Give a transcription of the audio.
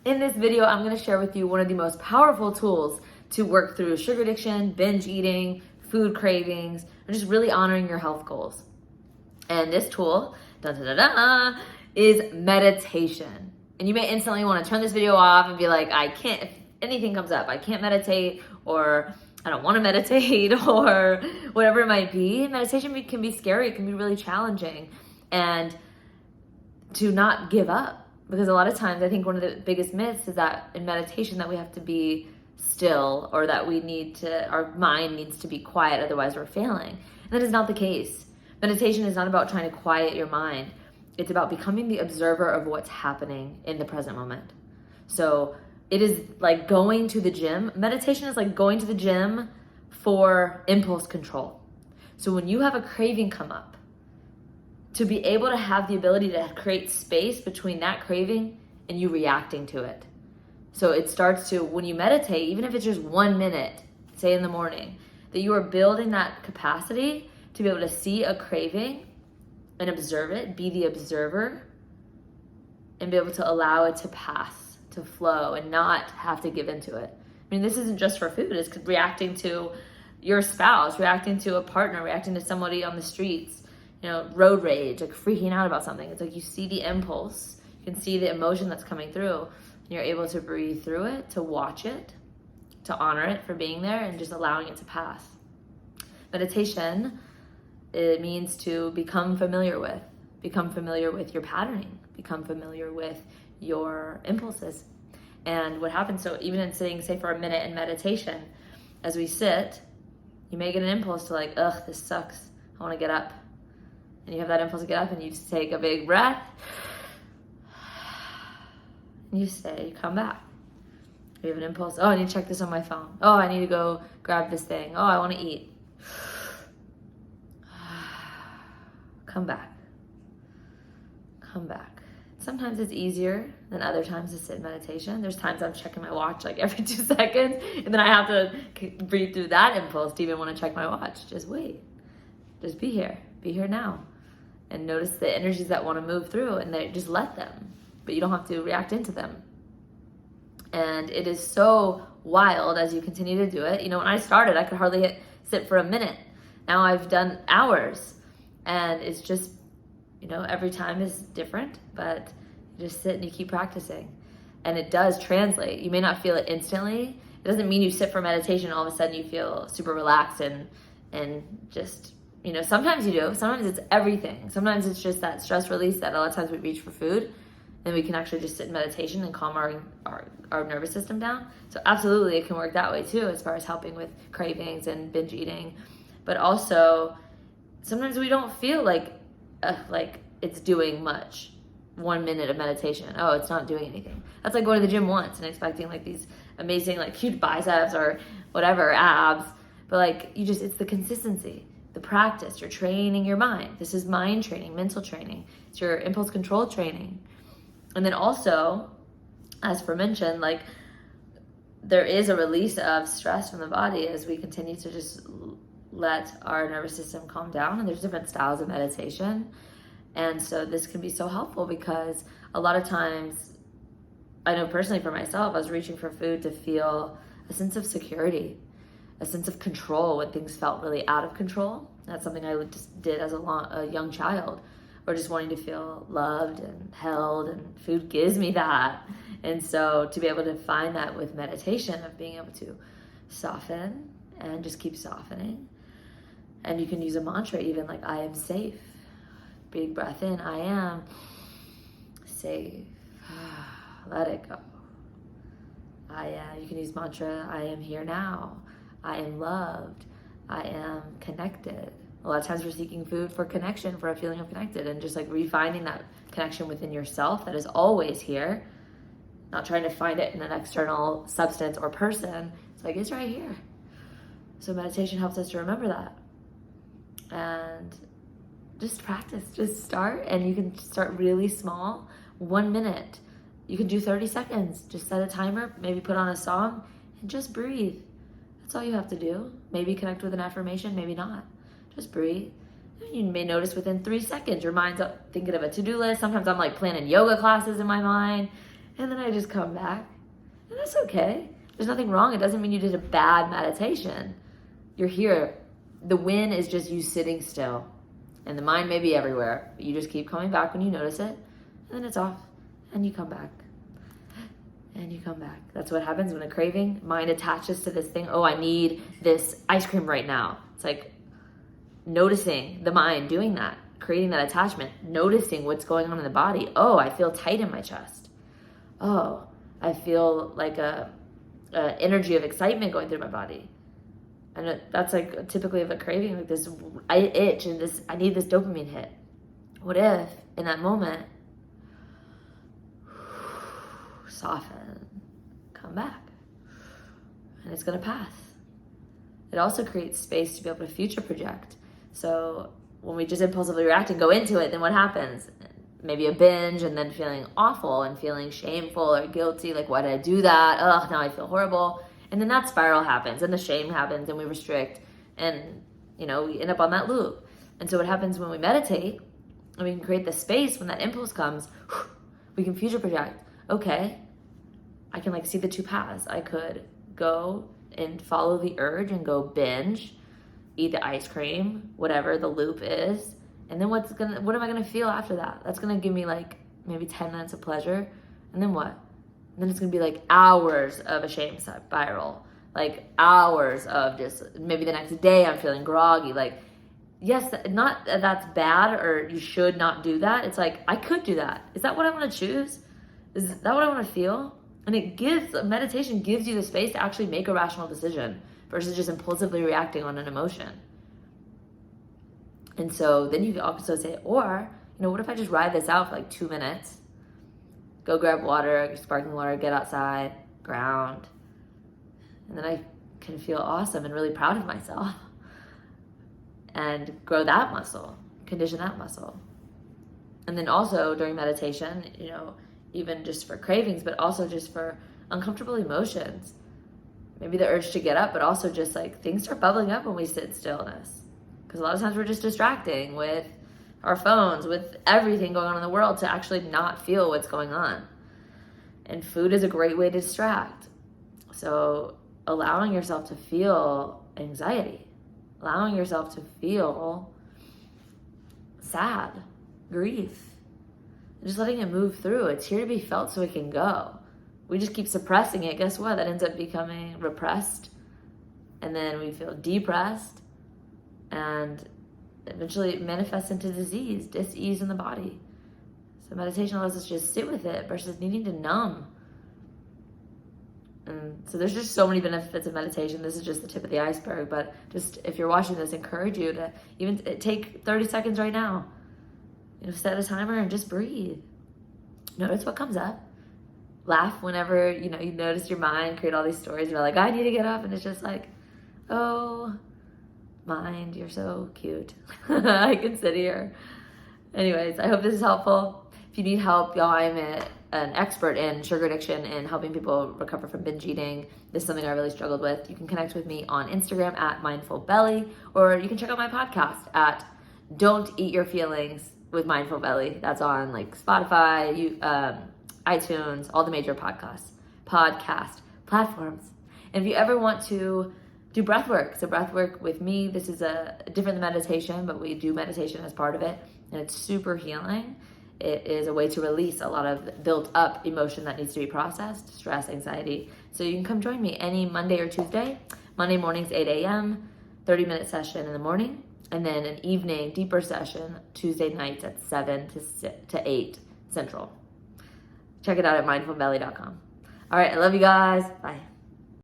In this video, I'm gonna share with you one of the most powerful tools to work through sugar addiction, binge eating, food cravings, or just really honoring your health goals. And this tool, is meditation. And you may instantly want to turn this video off and be like, I can't, if anything comes up, I can't meditate, or I don't want to meditate, or whatever it might be. Meditation can be scary, it can be really challenging. And to not give up. Because a lot of times I think one of the biggest myths is that in meditation that we have to be still, or that our mind needs to be quiet, otherwise we're failing. And that is not the case. Meditation is not about trying to quiet your mind. It's about becoming the observer of what's happening in the present moment. So it is like going to the gym. Meditation is like going to the gym for impulse control. So when you have a craving come up, to be able to have the ability to create space between that craving and you reacting to it. So it starts to, when you meditate, even if it's just 1 minute, say in the morning, that you are building that capacity to be able to see a craving and observe it, be the observer, and be able to allow it to pass, to flow, and not have to give into it. I mean, this isn't just for food, it's reacting to your spouse, reacting to a partner, reacting to somebody on the streets, road rage, like freaking out about something. It's like you see the impulse, you can see the emotion that's coming through, and you're able to breathe through it, to watch it, to honor it for being there, and just allowing it to pass. Meditation, it means to become familiar with your patterning, become familiar with your impulses. And what happens, so even in sitting, say for a minute in meditation, as we sit, you may get an impulse to like, ugh, this sucks, I want to get up. And you have that impulse to get up and you just take a big breath. And you stay, you come back. You have an impulse, oh, I need to check this on my phone. Oh, I need to go grab this thing. Oh, I want to eat. Come back. Come back. Sometimes it's easier than other times to sit in meditation. There's times I'm checking my watch like every 2 seconds, and then I have to breathe through that impulse to even want to check my watch. Just wait. Just be here. Be here now. And notice the energies that want to move through, and just let them. But you don't have to react into them. And it is so wild as you continue to do it. When I started, I could hardly sit for a minute. Now I've done hours. And it's just, every time is different, but you just sit and you keep practicing. And it does translate. You may not feel it instantly. It doesn't mean you sit for meditation, all of a sudden you feel super relaxed and just, sometimes you do. Sometimes it's everything. Sometimes it's just that stress release that a lot of times we reach for food, and we can actually just sit in meditation and calm our nervous system down. So absolutely it can work that way too, as far as helping with cravings and binge eating. But also, sometimes we don't feel like it's doing much. 1 minute of meditation, oh, it's not doing anything. That's like going to the gym once and expecting like these amazing like huge biceps or whatever, abs. But it's the consistency, the practice. You're training your mind. This is mind training, mental training. It's your impulse control training. And then also, as for mentioned, there is a release of stress from the body as we continue to just let our nervous system calm down. And there's different styles of meditation. And so this can be so helpful because a lot of times, I know personally for myself, I was reaching for food to feel a sense of security, a sense of control when things felt really out of control. That's something I just did as a young child, or just wanting to feel loved and held, and food gives me that. And so to be able to find that with meditation, of being able to soften and just keep softening. And you can use a mantra even like, I am safe. Big breath in, I am safe. Let it go. You can use mantra, I am here now. I am loved. I am connected. A lot of times we're seeking food for connection, for a feeling of connected, and just refinding that connection within yourself that is always here, not trying to find it in an external substance or person. It's right here. So meditation helps us to remember that. And just practice, just start, and you can start really small. 1 minute. You can do 30 seconds. Just set a timer, maybe put on a song, and just breathe. That's all you have to do. Maybe connect with an affirmation, maybe not. Just breathe. You may notice within 3 seconds, your mind's up thinking of a to-do list. Sometimes I'm planning yoga classes in my mind, And then I just come back. And that's okay. There's nothing wrong. It doesn't mean you did a bad meditation. You're here. The win is just you sitting still. And the mind may be everywhere. But you just keep coming back when you notice it. And then it's off. And you come back. And you come back. That's what happens when a craving, mind attaches to this thing. Oh, I need this ice cream right now. It's like noticing the mind doing that, creating that attachment, noticing what's going on in the body. Oh, I feel tight in my chest. Oh, I feel like a energy of excitement going through my body. And that's like typically of a craving, like this, I itch and this, I need this dopamine hit. What if in that moment, soften, come back, and it's gonna pass. It also creates space to be able to future project. So when we just impulsively react and go into it, then what happens? Maybe a binge, and then feeling awful and feeling shameful or guilty, like why did I do that? Ugh, now I feel horrible. And then that spiral happens and the shame happens and we restrict and we end up on that loop. And so what happens when we meditate and we can create the space when that impulse comes, we can future project. Okay, I can see the two paths. I could go and follow the urge and go binge, eat the ice cream, whatever the loop is. And then what am I gonna feel after that? That's gonna give me maybe 10 minutes of pleasure. And then what? And then it's gonna be hours of a shame spiral, hours of just maybe the next day I'm feeling groggy. Yes, not that that's bad or you should not do that. It's I could do that. Is that what I wanna choose? Is that what I wanna feel? And meditation gives you the space to actually make a rational decision versus just impulsively reacting on an emotion. And so then you can also say, or, what if I just ride this out for 2 minutes? Go grab water, sparkling water, get outside, ground. And then I can feel awesome and really proud of myself. And grow that muscle, condition that muscle. And then also during meditation, even just for cravings, but also just for uncomfortable emotions. Maybe the urge to get up, but also just things start bubbling up when we sit in stillness. Because a lot of times we're just distracting with our phones, with everything going on in the world to actually not feel what's going on. And food is a great way to distract. So allowing yourself to feel anxiety, allowing yourself to feel sad, grief, just letting it move through. It's here to be felt so it can go. We just keep suppressing it. Guess what? That ends up becoming repressed. And then we feel depressed. And eventually it manifests into disease, dis-ease in the body. So meditation allows us to just sit with it versus needing to numb. And so there's just so many benefits of meditation. This is just the tip of the iceberg. But just if you're watching this, encourage you to even take 30 seconds right now. Set a timer and just breathe. Notice what comes up. Laugh whenever, you notice your mind create all these stories. You're I need to get up. And it's just oh, mind, you're so cute. I can sit here. Anyways, I hope this is helpful. If you need help, y'all, I'm an expert in sugar addiction and helping people recover from binge eating. This is something I really struggled with. You can connect with me on Instagram at Mindful Belly, or you can check out my podcast at Don't Eat Your Feelings with Mindful Belly. That's on Spotify, iTunes, all the major podcast platforms. And if you ever want to do breathwork, so breathwork with me, this is a different than meditation, but we do meditation as part of it, and it's super healing. It is a way to release a lot of built up emotion that needs to be processed, stress, anxiety. So you can come join me any Monday or Tuesday. Monday mornings, 8 a.m., 30-minute session in the morning, and then an evening, deeper session, Tuesday nights at 7 to 8 Central. Check it out at mindfulbelly.com. All right, I love you guys. Bye.